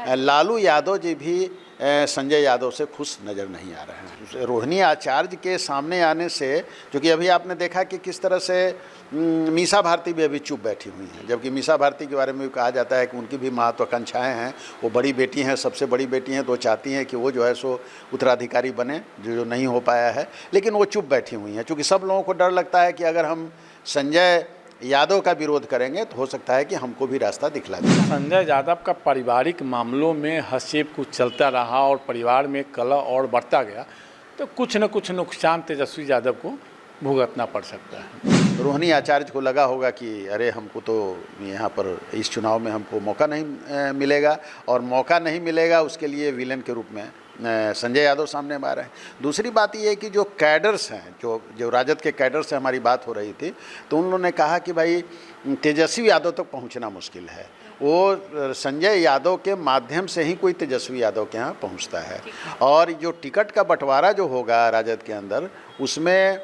लालू यादव जी भी संजय यादव से खुश नज़र नहीं आ रहे हैं। रोहिणी आचार्य के सामने आने से, जो कि अभी आपने देखा कि किस तरह से मीसा भारती भी अभी चुप बैठी हुई हैं, जबकि मीसा भारती के बारे में भी कहा जाता है कि उनकी भी महत्वाकांक्षाएँ हैं, वो बड़ी बेटी हैं, सबसे बड़ी बेटी हैं, तो चाहती हैं कि वो जो है सो उत्तराधिकारी बने, जो नहीं हो पाया है, लेकिन वो चुप बैठी हुई हैं, चूँकि सब लोगों को डर लगता है कि अगर हम संजय यादव का विरोध करेंगे तो हो सकता है कि हमको भी रास्ता दिखला जाए। संजय यादव का पारिवारिक मामलों में हस्तक्षेप कुछ चलता रहा और परिवार में कलह और बढ़ता गया, तो कुछ न कुछ नुकसान तेजस्वी यादव को भुगतना पड़ सकता है। रोहिणी आचार्य को लगा होगा कि अरे हमको तो यहाँ पर इस चुनाव में हमको मौका नहीं मिलेगा, और मौका नहीं मिलेगा उसके लिए विलेन के रूप में संजय यादव सामने आ रहे हैं। दूसरी बात ये है कि जो कैडर्स हैं, जो राजद के कैडर्स से हमारी बात हो रही थी, तो उन लोगों ने कहा कि भाई तेजस्वी यादव तक पहुंचना मुश्किल है, वो संजय यादव के माध्यम से ही कोई तेजस्वी यादव के यहाँ पहुंचता है। और जो टिकट का बंटवारा जो होगा राजद के अंदर, उसमें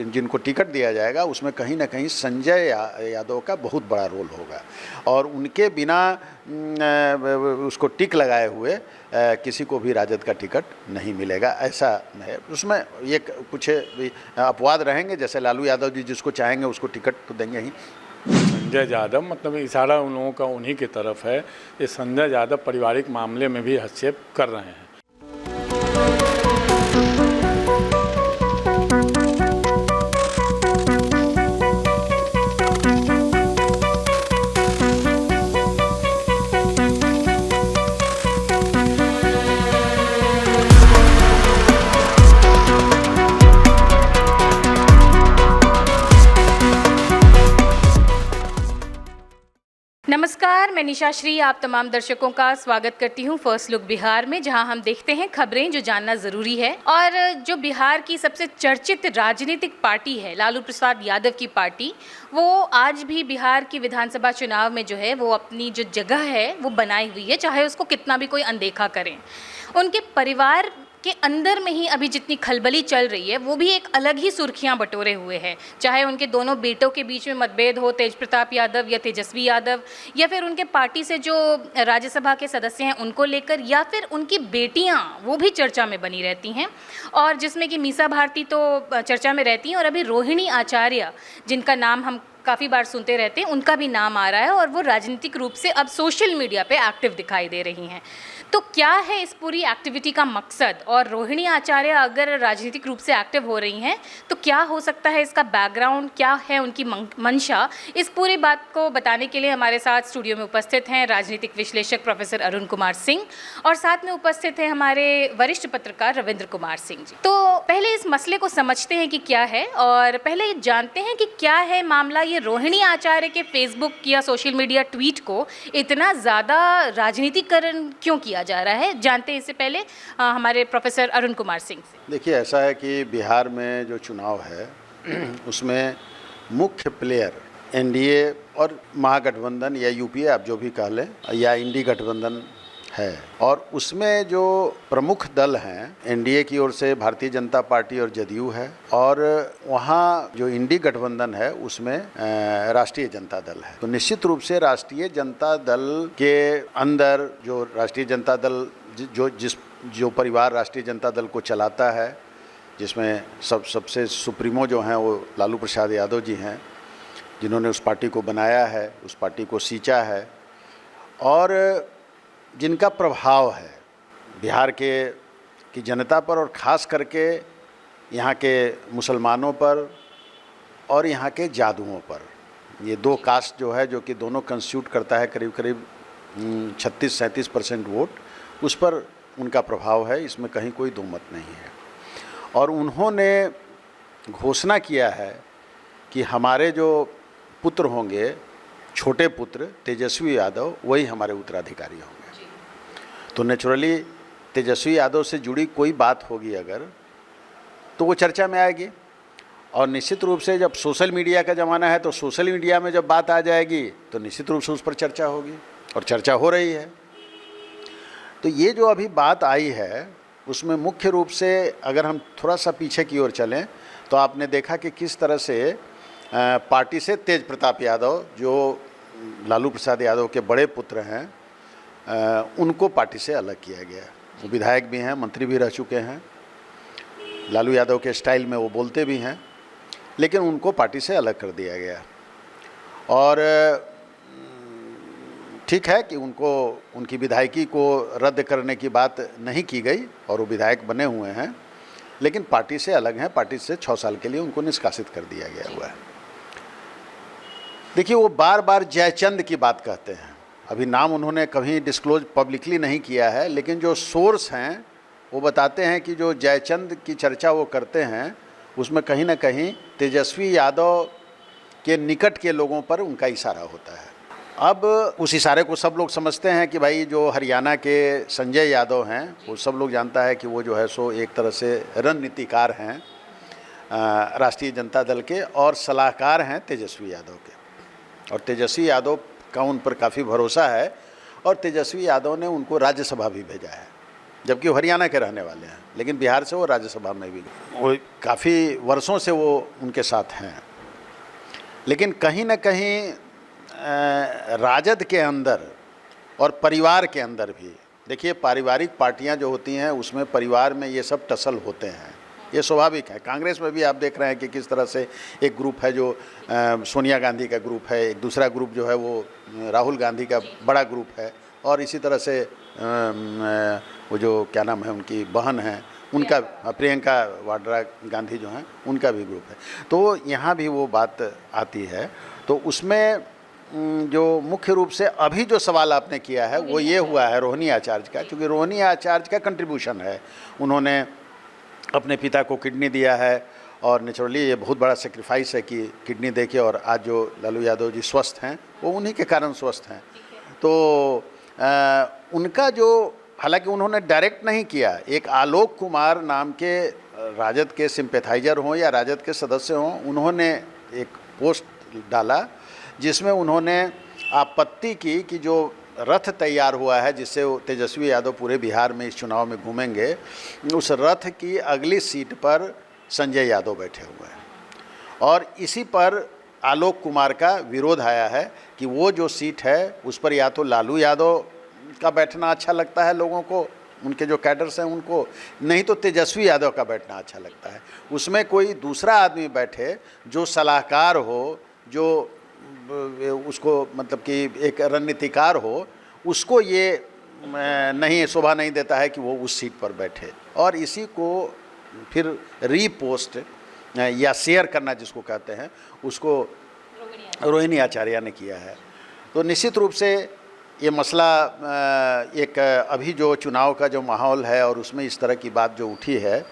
जिनको टिकट दिया जाएगा उसमें कहीं ना कहीं संजय यादव का बहुत बड़ा रोल होगा, और उनके बिना उसको टिक लगाए हुए किसी को भी राजद का टिकट नहीं मिलेगा, ऐसा है। उसमें ये कुछ अपवाद रहेंगे, जैसे लालू यादव जी जिसको चाहेंगे उसको टिकट तो देंगे ही। संजय यादव मतलब इशारा उन लोगों का उन्हीं की तरफ है। ये संजय यादव पारिवारिक मामले में भी हस्तक्षेप कर रहे हैं। नमस्कार, मैं निशा श्री आप तमाम दर्शकों का स्वागत करती हूं फर्स्ट लुक बिहार में, जहां हम देखते हैं खबरें जो जानना ज़रूरी है। और जो बिहार की सबसे चर्चित राजनीतिक पार्टी है लालू प्रसाद यादव की पार्टी, वो आज भी बिहार की विधानसभा चुनाव में जो है वो अपनी जो जगह है वो बनाई हुई है, चाहे उसको कितना भी कोई अनदेखा करें। उनके परिवार के अंदर में ही अभी जितनी खलबली चल रही है वो भी एक अलग ही सुर्खियां बटोरे हुए है, चाहे उनके दोनों बेटों के बीच में मतभेद हो, तेज प्रताप यादव या तेजस्वी यादव, या फिर उनके पार्टी से जो राज्यसभा के सदस्य हैं उनको लेकर, या फिर उनकी बेटियां वो भी चर्चा में बनी रहती हैं, और जिसमें कि मीसा भारती तो चर्चा में रहती हैं, और अभी रोहिणी आचार्य जिनका नाम हम काफ़ी बार सुनते रहते हैं, उनका भी नाम आ रहा है, और वो राजनीतिक रूप से अब सोशल मीडिया पे एक्टिव दिखाई दे रही हैं। तो क्या है इस पूरी एक्टिविटी का मकसद, और रोहिणी आचार्य अगर राजनीतिक रूप से एक्टिव हो रही हैं तो क्या हो सकता है इसका बैकग्राउंड, क्या है उनकी मंशा? इस पूरी बात को बताने के लिए हमारे साथ स्टूडियो में उपस्थित हैं राजनीतिक विश्लेषक प्रोफेसर अरुण कुमार सिंह, और साथ में उपस्थित हैं हमारे वरिष्ठ पत्रकार रविंद्र कुमार सिंह जी। तो पहले इस मसले को समझते हैं कि क्या है, और पहले जानते हैं कि क्या है मामला ये रोहिणी आचार्य के फेसबुक या सोशल मीडिया ट्वीट को इतना ज़्यादा राजनीतिकरण क्यों किया जा रहा है। जानते हैं इससे पहले हमारे प्रोफेसर अरुण कुमार सिंह से। देखिए, ऐसा है कि बिहार में जो चुनाव है उसमें मुख्य प्लेयर एनडीए और महागठबंधन या यूपीए आप जो भी कह लें, या इंडी गठबंधन है, और उसमें जो प्रमुख दल हैं एनडीए की ओर से भारतीय जनता पार्टी और जदयू है, और वहाँ जो इंडी गठबंधन है उसमें राष्ट्रीय जनता दल है। तो निश्चित रूप से राष्ट्रीय जनता दल के अंदर जो राष्ट्रीय जनता दल जो परिवार राष्ट्रीय जनता दल को चलाता है, जिसमें सबसे सुप्रीमो जो हैं वो लालू प्रसाद यादव जी हैं, जिन्होंने उस पार्टी को बनाया है, उस पार्टी को सींचा है, और जिनका प्रभाव है बिहार की जनता पर, और ख़ास करके यहाँ के मुसलमानों पर और यहाँ के जादुओं पर। ये दो कास्ट जो है, जो कि दोनों कंस्टिट्यूट करता है करीब करीब 36-37% वोट, उस पर उनका प्रभाव है, इसमें कहीं कोई दो मत नहीं है। और उन्होंने घोषणा किया है कि हमारे जो पुत्र होंगे, छोटे पुत्र तेजस्वी यादव, वही हमारे उत्तराधिकारी होंगे। तो नेचुरली तेजस्वी यादव से जुड़ी कोई बात होगी अगर, तो वो चर्चा में आएगी, और निश्चित रूप से जब सोशल मीडिया का ज़माना है तो सोशल मीडिया में जब बात आ जाएगी तो निश्चित रूप से उस पर चर्चा होगी, और चर्चा हो रही है। तो ये जो अभी बात आई है उसमें मुख्य रूप से अगर हम थोड़ा सा पीछे की ओर चलें तो आपने देखा कि किस तरह से पार्टी से तेज प्रताप यादव जो लालू प्रसाद यादव के बड़े पुत्र हैं उनको पार्टी से अलग किया गया। वो विधायक भी हैं, मंत्री भी रह चुके हैं, लालू यादव के स्टाइल में वो बोलते भी हैं, लेकिन उनको पार्टी से अलग कर दिया गया। और ठीक है कि उनको उनकी विधायकी को रद्द करने की बात नहीं की गई और वो विधायक बने हुए हैं, लेकिन पार्टी से अलग हैं। पार्टी से 6 साल के लिए उनको निष्कासित कर दिया गया हुआ है। देखिए, वो बार बार जयचंद की बात कहते हैं। अभी नाम उन्होंने कभी डिस्क्लोज पब्लिकली नहीं किया है, लेकिन जो सोर्स हैं वो बताते हैं कि जो जयचंद की चर्चा वो करते हैं उसमें कहीं ना कहीं तेजस्वी यादव के निकट के लोगों पर उनका इशारा होता है। अब उस इशारे को सब लोग समझते हैं कि भाई जो हरियाणा के संजय यादव हैं, वो सब लोग जानता है कि वो जो है सो एक तरह से रणनीतिकार हैं राष्ट्रीय जनता दल के, और सलाहकार हैं तेजस्वी यादव के, और तेजस्वी यादव का उन पर काफ़ी भरोसा है, और तेजस्वी यादव ने उनको राज्यसभा भी भेजा है, जबकि वो हरियाणा के रहने वाले हैं, लेकिन बिहार से वो राज्यसभा में भी वो काफ़ी वर्षों से वो उनके साथ हैं। लेकिन कहीं ना कहीं राजद के अंदर और परिवार के अंदर भी, देखिए पारिवारिक पार्टियां जो होती हैं उसमें परिवार में ये सब टसल होते हैं, ये स्वाभाविक है। कांग्रेस में भी आप देख रहे हैं कि किस तरह से एक ग्रुप है जो सोनिया गांधी का ग्रुप है, एक दूसरा ग्रुप जो है वो राहुल गांधी का बड़ा ग्रुप है, और इसी तरह से वो जो क्या नाम है उनकी बहन है उनका, प्रियंका वाड्रा गांधी जो हैं उनका भी ग्रुप है। तो यहाँ भी वो बात आती है। तो उसमें जो मुख्य रूप से अभी जो सवाल आपने किया है वो ये हुआ है रोहिणी आचार्य का, क्योंकि रोहिणी आचार्य का कंट्रीब्यूशन है। उन्होंने अपने पिता को किडनी दिया है, और नेचुरली ये बहुत बड़ा सेक्रीफाइस है कि किडनी देके, और आज जो लालू यादव जी स्वस्थ हैं वो उन्हीं के कारण स्वस्थ हैं। तो उनका जो, हालांकि उन्होंने डायरेक्ट नहीं किया, एक आलोक कुमार नाम के राजद के सिंपैथाइजर हों या राजद के सदस्य हों, उन्होंने एक पोस्ट डाला जिसमें उन्होंने आपत्ति की कि जो रथ तैयार हुआ है जिससे तेजस्वी यादव पूरे बिहार में इस चुनाव में घूमेंगे, उस रथ की अगली सीट पर संजय यादव बैठे हुए हैं, और इसी पर आलोक कुमार का विरोध आया है कि वो जो सीट है उस पर या तो लालू यादव का बैठना अच्छा लगता है लोगों को, उनके जो कैडर्स हैं उनको, नहीं तो तेजस्वी यादव का बैठना अच्छा लगता है। उसमें कोई दूसरा आदमी बैठे जो सलाहकार हो, जो उसको मतलब कि एक रणनीतिकार हो, उसको ये नहीं शोभा नहीं देता है कि वो उस सीट पर बैठे। और इसी को फिर रीपोस्ट या शेयर करना जिसको कहते हैं, उसको रोहिणी आचार्य ने किया है। तो निश्चित रूप से ये मसला एक अभी जो चुनाव का जो माहौल है और उसमें इस तरह की बात जो उठी है,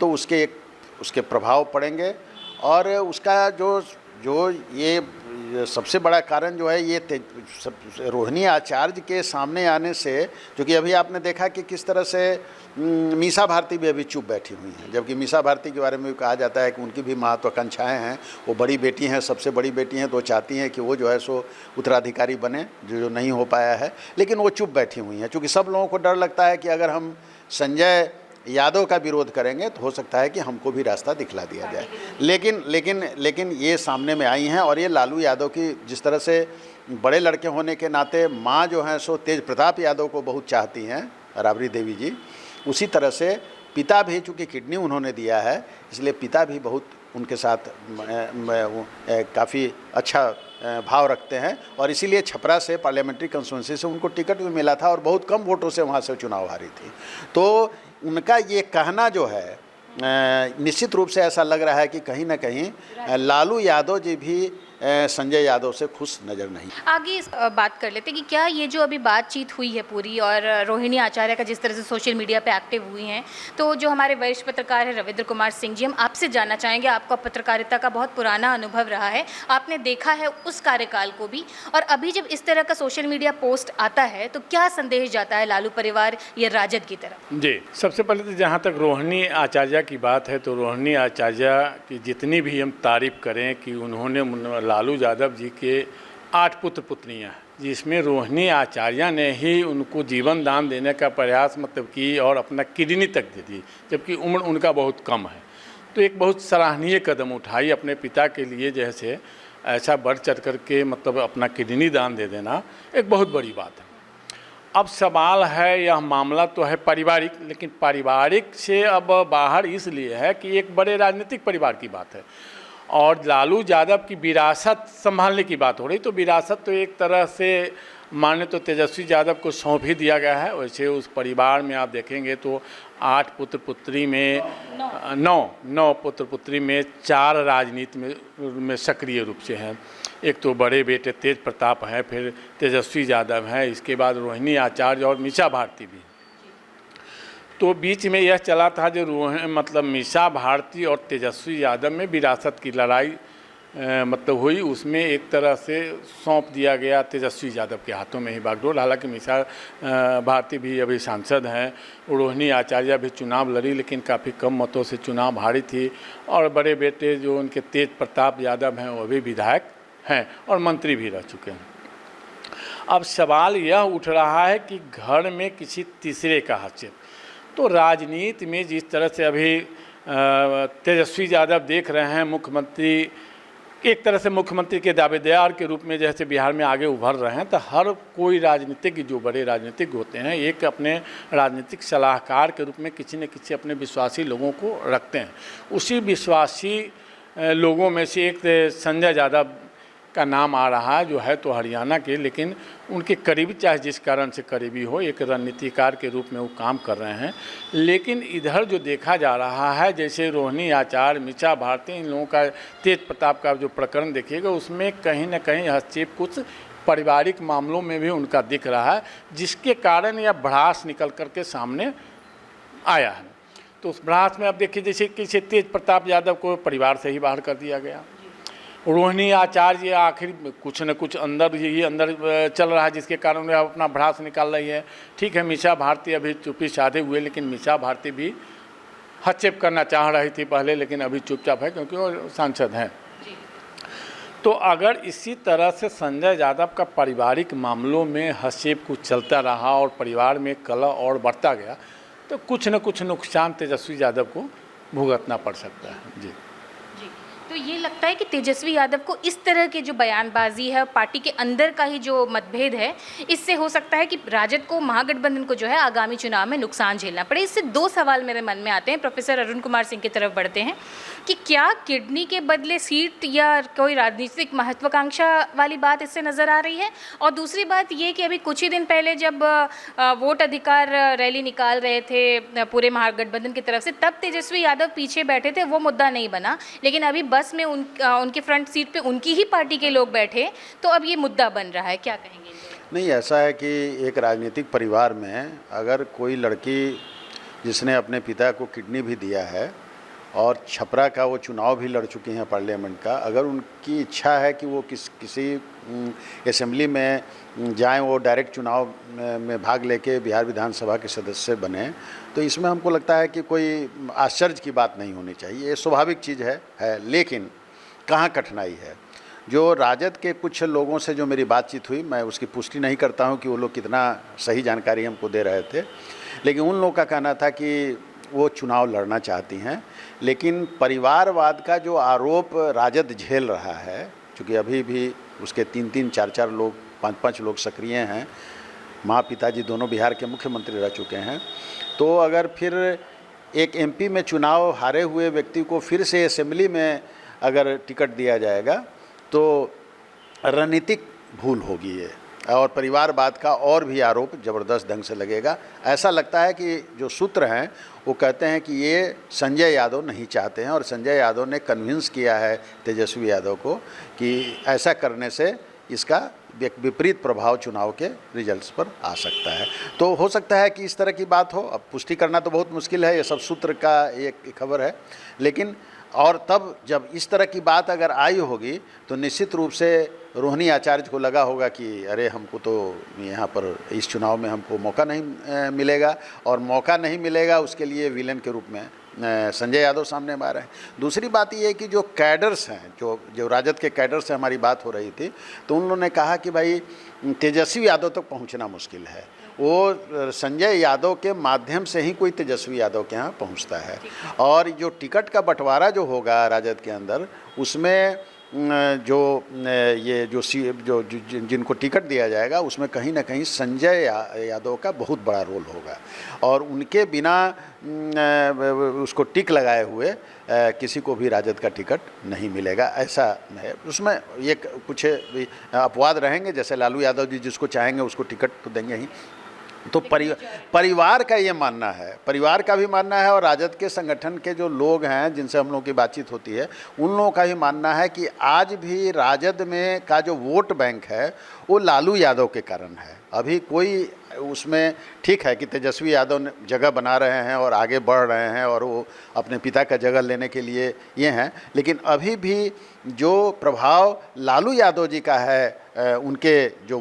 तो उसके प्रभाव पड़ेंगे। और उसका जो ये सबसे बड़ा कारण जो है ये रोहिणी आचार्य के सामने आने से, क्योंकि अभी आपने देखा कि किस तरह से मीसा भारती भी अभी चुप बैठी हुई हैं, जबकि मीसा भारती के बारे में भी कहा जाता है कि उनकी भी महत्वाकांक्षाएँ हैं। वो बड़ी बेटी हैं, सबसे बड़ी बेटी हैं, तो चाहती हैं कि वो जो है सो उत्तराधिकारी बने, जो नहीं हो पाया है, लेकिन वो चुप बैठी हुई हैं, क्योंकि सब लोगों को डर लगता है कि अगर हम संजय यादव का विरोध करेंगे तो हो सकता है कि हमको भी रास्ता दिखला दिया जाए। लेकिन ये सामने में आई हैं, और ये लालू यादव की जिस तरह से बड़े लड़के होने के नाते माँ जो हैं सो तेज प्रताप यादव को बहुत चाहती हैं, राबड़ी देवी जी, उसी तरह से पिता भी, चूँकि किडनी उन्होंने दिया है इसलिए पिता भी बहुत उनके साथ काफ़ी अच्छा भाव रखते हैं, और इसीलिए छपरा से पार्लियामेंट्री कंस्टिट्यूंसी से उनको टिकट भी मिला था और बहुत कम वोटों से वहाँ से चुनाव हारी थी। तो उनका ये कहना जो है, निश्चित रूप से ऐसा लग रहा है कि कहीं ना कहीं लालू यादव जी भी संजय यादव से खुश नज़र नहीं। आगे इस बात कर लेते हैं कि क्या ये जो अभी बातचीत हुई है पूरी, और रोहिणी आचार्य का जिस तरह से सोशल मीडिया पे एक्टिव हुई हैं, तो जो हमारे वरिष्ठ पत्रकार हैं रविंद्र कुमार सिंह जी, हम आपसे जानना चाहेंगे, आपका पत्रकारिता का बहुत पुराना अनुभव रहा है, आपने देखा है उस कार्यकाल को भी, और अभी जब इस तरह का सोशल मीडिया पोस्ट आता है तो क्या संदेश जाता है लालू परिवार या राजद की तरफ? जी, सबसे पहले तो जहाँ तक रोहिणी आचार्य की बात है, तो रोहिणी आचार्य की जितनी भी हम तारीफ करें कि उन्होंने लालू यादव जी के 8 पुत्र पुत्रियां हैं, जिसमें रोहिणी आचार्य ने ही उनको जीवन दान देने का प्रयास मतलब की और अपना किडनी तक दे दी, जबकि उम्र उनका बहुत कम है। तो एक बहुत सराहनीय कदम उठाई अपने पिता के लिए, जैसे ऐसा बढ़ चढ़ करके मतलब अपना किडनी दान दे देना एक बहुत बड़ी बात है। अब सवाल है, यह मामला तो है पारिवारिक, लेकिन पारिवारिक से अब बाहर इसलिए है कि एक बड़े राजनीतिक परिवार की बात है और लालू यादव की विरासत संभालने की बात हो रही। तो विरासत तो एक तरह से माने तो तेजस्वी यादव को सौंप ही दिया गया है। वैसे उस परिवार में आप देखेंगे तो 8 पुत्र पुत्री में 9 पुत्र पुत्री में 4 राजनीति में सक्रिय रूप से हैं। एक तो बड़े बेटे तेज प्रताप हैं, फिर तेजस्वी यादव हैं, इसके बाद रोहिणी आचार्य और मीसा भारती भी। तो बीच में यह चला था जो मतलब मीसा भारती और तेजस्वी यादव में विरासत की लड़ाई मतलब हुई, उसमें एक तरह से सौंप दिया गया तेजस्वी यादव के हाथों में ही बागडोर। हालांकि मीसा भारती भी अभी सांसद हैं, रोहिणी आचार्य भी चुनाव लड़ी लेकिन काफ़ी कम मतों से चुनाव हारी थी, और बड़े बेटे जो उनके तेज प्रताप यादव हैं वो भी विधायक हैं और मंत्री भी रह चुके हैं। अब सवाल यह उठ रहा है कि घर में किसी तीसरे का हस्तक्षेप। तो राजनीति में जिस तरह से अभी तेजस्वी यादव देख रहे हैं, मुख्यमंत्री एक तरह से मुख्यमंत्री के दावेदार के रूप में जैसे बिहार में आगे उभर रहे हैं, तो हर कोई राजनीतिक जो बड़े राजनीतिक होते हैं एक अपने राजनीतिक सलाहकार के रूप में किसी न किसी अपने विश्वासी लोगों को रखते हैं। उसी विश्वासी लोगों में से एक संजय यादव का नाम आ रहा है, जो है तो हरियाणा के, लेकिन उनके करीबी चाहे जिस कारण से करीबी हो, एक रणनीतिकार के रूप में वो काम कर रहे हैं। लेकिन इधर जो देखा जा रहा है, जैसे रोहिणी आचार्य, मीसा भारती, इन लोगों का, तेज प्रताप का जो प्रकरण देखिएगा उसमें कहीं ना कहीं हस्तक्षेप कुछ पारिवारिक मामलों में भी उनका दिख रहा है, जिसके कारण यह भड़ास निकल करके सामने आया है। तो उस भड़ास में अब देखिए जैसे किसी तेज प्रताप यादव को परिवार से ही बाहर कर दिया गया, रोहिणी आचार्य आखिर कुछ न कुछ अंदर ही अंदर चल रहा है जिसके कारण वे अपना भड़ास निकाल रही है। ठीक है, मीसा भारती अभी चुप्पी साधे हुए, लेकिन मीसा भारती भी हस्तक्षेप करना चाह रही थी पहले, लेकिन अभी चुपचाप है क्योंकि वो सांसद हैं। तो अगर इसी तरह से संजय यादव का पारिवारिक मामलों में हस्तक्षेप कुछ चलता रहा और परिवार में कलह और बढ़ता गया, तो कुछ न कुछ नुकसान तेजस्वी यादव को भुगतना पड़ सकता है। जी। तो ये लगता है कि तेजस्वी यादव को इस तरह की जो बयानबाजी है, पार्टी के अंदर का ही जो मतभेद है, इससे हो सकता है कि राजद को, महागठबंधन को जो है आगामी चुनाव में नुकसान झेलना पड़े। इससे 2 सवाल मेरे मन में आते हैं। प्रोफेसर अरुण कुमार सिंह की तरफ बढ़ते हैं कि क्या किडनी के बदले सीट या कोई राजनीतिक महत्वाकांक्षा वाली बात इससे नज़र आ रही है? और दूसरी बात ये कि अभी कुछ ही दिन पहले जब वोट अधिकार रैली निकाल रहे थे पूरे महागठबंधन की तरफ से, तब तेजस्वी यादव पीछे बैठे थे, वो मुद्दा नहीं बना, लेकिन अभी बस में उनके फ्रंट सीट पे उनकी ही पार्टी के लोग बैठे, तो अब ये मुद्दा बन रहा है। क्या कहेंगे? नहीं, ऐसा है कि एक राजनीतिक परिवार में अगर कोई लड़की जिसने अपने पिता को किडनी भी दिया है और छपरा का वो चुनाव भी लड़ चुकी हैं पार्लियामेंट का, अगर उनकी इच्छा है कि वो किसी असेंबली में जाएं, वो डायरेक्ट चुनाव में भाग लेके बिहार विधानसभा के सदस्य बने, तो इसमें हमको लगता है कि कोई आश्चर्य की बात नहीं होनी चाहिए, ये स्वाभाविक चीज़ है। लेकिन कहाँ कठिनाई है, जो राजद के कुछ लोगों से जो मेरी बातचीत हुई, मैं उसकी पुष्टि नहीं करता हूँ कि वो लोग कितना सही जानकारी हमको दे रहे थे, लेकिन उन लोगों का कहना था कि वो चुनाव लड़ना चाहती हैं, लेकिन परिवारवाद का जो आरोप राजद झेल रहा है, चूँकि अभी भी उसके 3-3, 4-4 लोग, 5-5 लोग सक्रिय हैं, माँ पिताजी दोनों बिहार के मुख्यमंत्री रह चुके हैं, तो अगर फिर एक एमपी में चुनाव हारे हुए व्यक्ति को फिर से असेंबली में अगर टिकट दिया जाएगा तो रणनीतिक भूल होगी ये, और परिवारवाद का और भी आरोप ज़बरदस्त ढंग से लगेगा। ऐसा लगता है कि जो सूत्र हैं वो कहते हैं कि ये संजय यादव नहीं चाहते हैं, और संजय यादव ने कन्विंस किया है तेजस्वी यादव को कि ऐसा करने से इसका विपरीत प्रभाव चुनाव के रिजल्ट्स पर आ सकता है। तो हो सकता है कि इस तरह की बात हो, अब पुष्टि करना तो बहुत मुश्किल है, ये सब सूत्र का एक खबर है, लेकिन और तब जब इस तरह की बात अगर आई होगी तो निश्चित रूप से रोहिणी आचार्य को लगा होगा कि अरे हमको तो यहाँ पर इस चुनाव में हमको मौका नहीं मिलेगा, और मौका नहीं मिलेगा उसके लिए विलेन के रूप में संजय यादव सामने आ रहे हैं। दूसरी बात ये है कि जो कैडर्स हैं, जो राजद के कैडर्स से हमारी बात हो रही थी, तो उन लोगों ने कहा कि भाई तेजस्वी यादव तक पहुँचना मुश्किल है, वो संजय यादव के माध्यम से ही कोई तेजस्वी यादव के यहाँ पहुँचता है, और जो टिकट का बंटवारा जो होगा राजद के अंदर, उसमें जो ये जो जिनको टिकट दिया जाएगा उसमें कहीं ना कहीं संजय यादव का बहुत बड़ा रोल होगा और उनके बिना उसको टिक लगाए हुए किसी को भी राजद का टिकट नहीं मिलेगा, ऐसा है। उसमें ये कुछ अपवाद रहेंगे, जैसे लालू यादव जी जिसको चाहेंगे उसको टिकट तो देंगे ही। तो परिवार का ये मानना है, परिवार का भी मानना है और राजद के संगठन के जो लोग हैं जिनसे हम लोगों की बातचीत होती है उन लोगों का भी मानना है कि आज भी राजद में का जो वोट बैंक है वो लालू यादव के कारण है। अभी कोई उसमें ठीक है कि तेजस्वी यादव ने जगह बना रहे हैं और आगे बढ़ रहे हैं और वो अपने पिता का जगह लेने के लिए ये हैं, लेकिन अभी भी जो प्रभाव लालू यादव जी का है उनके जो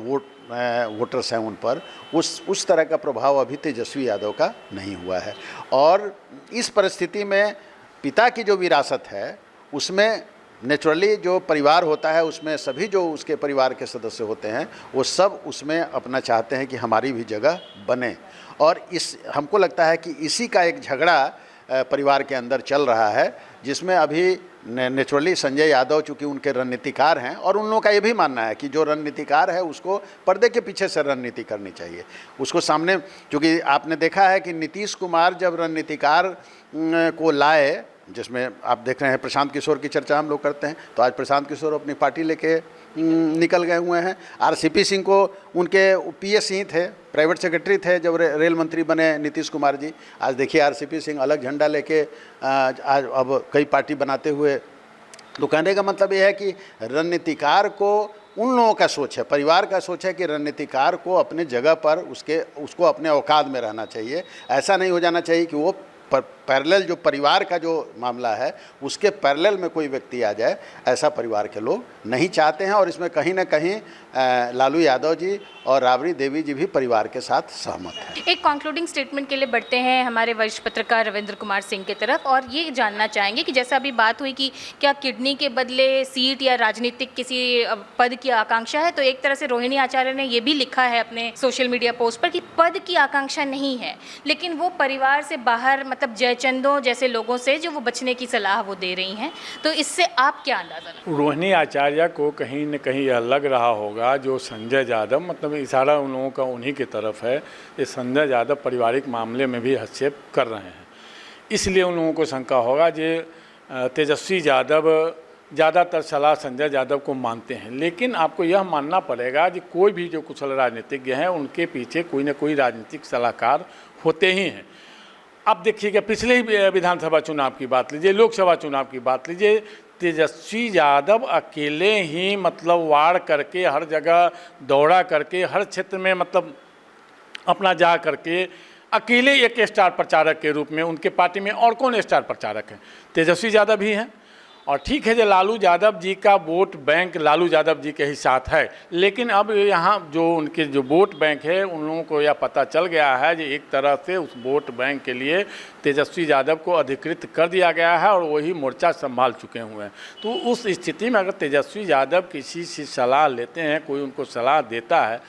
वोटर्स हैं उन पर, उस तरह का प्रभाव अभी तेजस्वी यादव का नहीं हुआ है। और इस परिस्थिति में पिता की जो विरासत है उसमें नेचुरली जो परिवार होता है उसमें सभी जो उसके परिवार के सदस्य होते हैं वो सब उसमें अपना चाहते हैं कि हमारी भी जगह बने। और हमको लगता है कि इसी का एक झगड़ा परिवार के अंदर चल रहा है, जिसमें अभी नेचुरली संजय यादव चूँकि उनके रणनीतिकार हैं और उन लोगों का ये भी मानना है कि जो रणनीतिकार है उसको पर्दे के पीछे से रणनीति करनी चाहिए, उसको सामने। क्योंकि आपने देखा है कि नीतीश कुमार जब रणनीतिकार को लाए, जिसमें आप देख रहे हैं प्रशांत किशोर की चर्चा हम लोग करते हैं, तो आज प्रशांत किशोर अपनी पार्टी लेके निकल गए हुए हैं। आरसीपी सिंह को उनके पीएस ही थे, प्राइवेट सेक्रेटरी थे जब रेल मंत्री बने नीतीश कुमार जी। आज देखिए आरसीपी सिंह अलग झंडा लेके आज अब कई पार्टी बनाते हुए। तो कहने का मतलब ये है कि रणनीतिकार को उन लोगों का सोच है, परिवार का सोच है कि रणनीतिकार को अपने जगह पर उसको अपने औकात में रहना चाहिए। ऐसा नहीं हो जाना चाहिए कि वो पैरेलल जो परिवार का जो मामला है उसके पैरेलल में कोई व्यक्ति आ जाए, ऐसा परिवार के लोग नहीं चाहते हैं। और इसमें कहीं ना कहीं लालू यादव जी और राबड़ी देवी जी भी परिवार के साथ सहमत हैं। एक कंक्लूडिंग स्टेटमेंट के लिए बढ़ते हैं हमारे वरिष्ठ पत्रकार रविंद्र कुमार सिंह की तरफ, और ये जानना चाहेंगे कि जैसा अभी बात हुई कि क्या किडनी के बदले सीट या राजनीतिक किसी पद की आकांक्षा है, तो एक तरह से रोहिणी आचार्य ने ये भी लिखा है अपने सोशल मीडिया पोस्ट पर कि पद की आकांक्षा नहीं है, लेकिन वो परिवार से बाहर मतलब जयचंदों जैसे लोगों से जो वो बचने की सलाह वो दे रही हैं। तो इससे आप क्या अंदाजा लगाते हैं? रोहिणी आचार्य को कहीं न कहीं यह लग रहा होगा जो संजय यादव, मतलब इशारा उन लोगों का उन्हीं की तरफ है, ये संजय यादव पारिवारिक मामले में भी हस्तक्षेप कर रहे हैं, इसलिए उन लोगों को शंका होगा जो तेजस्वी यादव ज़्यादातर सलाह संजय यादव को मानते हैं। लेकिन आपको यह मानना पड़ेगा कि कोई भी जो कुशल राजनीतिज्ञ हैं उनके पीछे कोई ना कोई राजनीतिक सलाहकार होते ही हैं। अब देखिएगा पिछले ही विधानसभा चुनाव की बात लीजिए, लोकसभा चुनाव की बात लीजिए, तेजस्वी यादव अकेले ही मतलब वार करके हर जगह दौड़ा करके हर क्षेत्र में मतलब अपना जा करके अकेले एक स्टार प्रचारक के रूप में, उनके पार्टी में और कौन स्टार प्रचारक है? तेजस्वी यादव ही हैं। और ठीक है जो लालू यादव जी का वोट बैंक लालू यादव जी के ही साथ है, लेकिन अब यहाँ जो उनके जो वोट बैंक है उन लोगों को यह पता चल गया है कि एक तरह से उस वोट बैंक के लिए तेजस्वी यादव को अधिकृत कर दिया गया है और वही मोर्चा संभाल चुके हुए हैं। तो उस स्थिति में अगर तेजस्वी यादव किसी से सलाह लेते हैं, कोई उनको सलाह देता है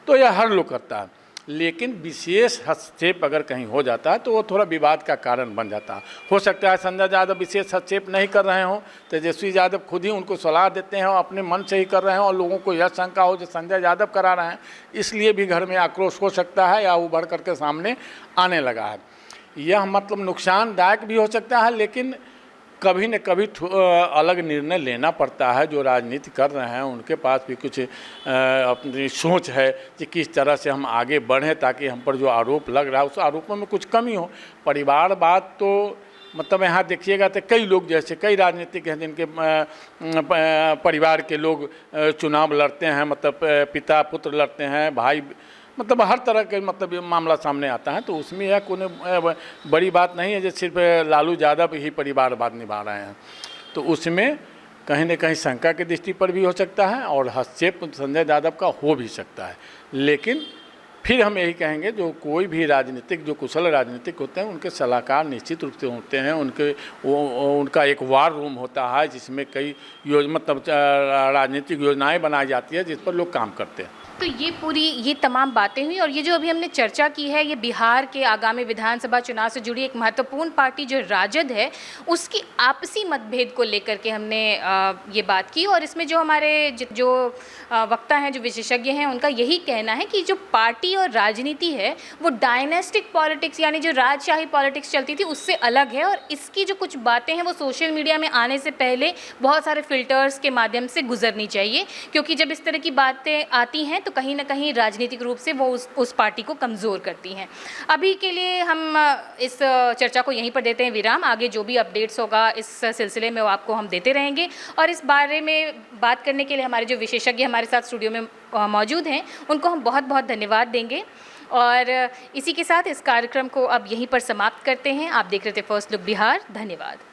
तो यह हर लोग करता है, लेकिन विशेष हस्तक्षेप अगर कहीं हो जाता है तो वो थोड़ा विवाद का कारण बन जाता है। हो सकता है संजय यादव विशेष हस्तक्षेप नहीं कर रहे हों, तेजस्वी यादव खुद ही उनको सलाह देते हैं और अपने मन से ही कर रहे हैं और लोगों को यह शंका हो जो संजय यादव करा रहे हैं, इसलिए भी घर में आक्रोश हो सकता है या उभर करके सामने आने लगा है। यह मतलब नुकसानदायक भी हो सकता है, लेकिन कभी न कभी अलग निर्णय लेना पड़ता है। जो राजनीति कर रहे हैं उनके पास भी कुछ अपनी सोच है कि किस तरह से हम आगे बढ़ें ताकि हम पर जो आरोप लग रहा है उस आरोपों में कुछ कमी हो। परिवार बात तो मतलब यहाँ देखिएगा तो कई लोग जैसे कई राजनीतिक हैं जिनके परिवार के लोग चुनाव लड़ते हैं, मतलब पिता पुत्र लड़ते हैं, भाई, मतलब हर तरह के मतलब मामला सामने आता है। तो उसमें यह कोई बड़ी बात नहीं है जो सिर्फ लालू यादव ही परिवारवाद निभा रहे हैं, तो उसमें कहीं न कहीं शंका की दृष्टि पर भी हो सकता है और हस्तक्षेप संजय यादव का हो भी सकता है। लेकिन फिर हम यही कहेंगे जो कोई भी राजनीतिक जो कुशल राजनीतिक होते हैं उनके सलाहकार निश्चित रूप से होते हैं, उनका एक वार रूम होता है जिसमें कई मतलब राजनीतिक योजनाएँ बनाई जाती है जिस पर लोग काम करते हैं। तो ये तमाम बातें हुई और ये जो अभी हमने चर्चा की है ये बिहार के आगामी विधानसभा चुनाव से जुड़ी एक महत्वपूर्ण पार्टी जो राजद है उसकी आपसी मतभेद को लेकर के हमने ये बात की। और इसमें जो हमारे जो वक्ता हैं, जो विशेषज्ञ हैं, उनका यही कहना है कि जो पार्टी और राजनीति है वो डायनेस्टिक पॉलिटिक्स यानी जो राजशाही पॉलिटिक्स चलती थी उससे अलग है और इसकी जो कुछ बातें हैं वो सोशल मीडिया में आने से पहले बहुत सारे फिल्टर्स के माध्यम से गुजरनी चाहिए, क्योंकि जब इस तरह की बातें आती हैं तो कहीं ना कहीं राजनीतिक रूप से वो उस पार्टी को कमज़ोर करती हैं। अभी के लिए हम इस चर्चा को यहीं पर देते हैं विराम। आगे जो भी अपडेट्स होगा इस सिलसिले में वो आपको हम देते रहेंगे और इस बारे में बात करने के लिए हमारे जो विशेषज्ञ हमारे साथ स्टूडियो में मौजूद हैं उनको हम बहुत बहुत धन्यवाद देंगे। और इसी के साथ इस कार्यक्रम को अब यहीं पर समाप्त करते हैं। आप देख रहे थे फर्स्ट लुक बिहार। धन्यवाद।